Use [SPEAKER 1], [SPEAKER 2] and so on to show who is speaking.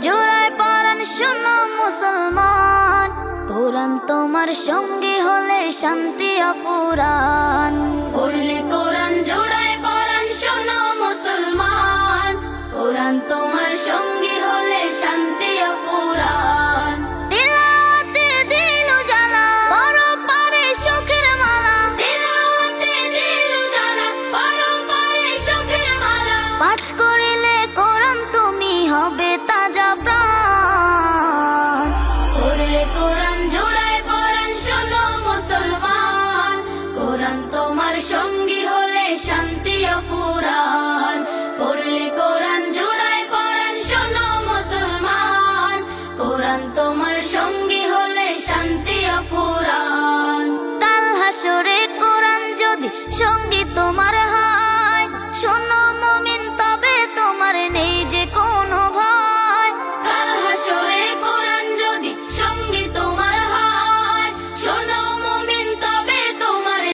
[SPEAKER 1] জোড়ায় পরাণ শোনো মুসলমান, কোরআন তোমার সঙ্গী হলে শান্তি অফুরান। পড়লে কোরআন জোড়ায় পরাণ শোনো মুসলমান, কোরআন তোমার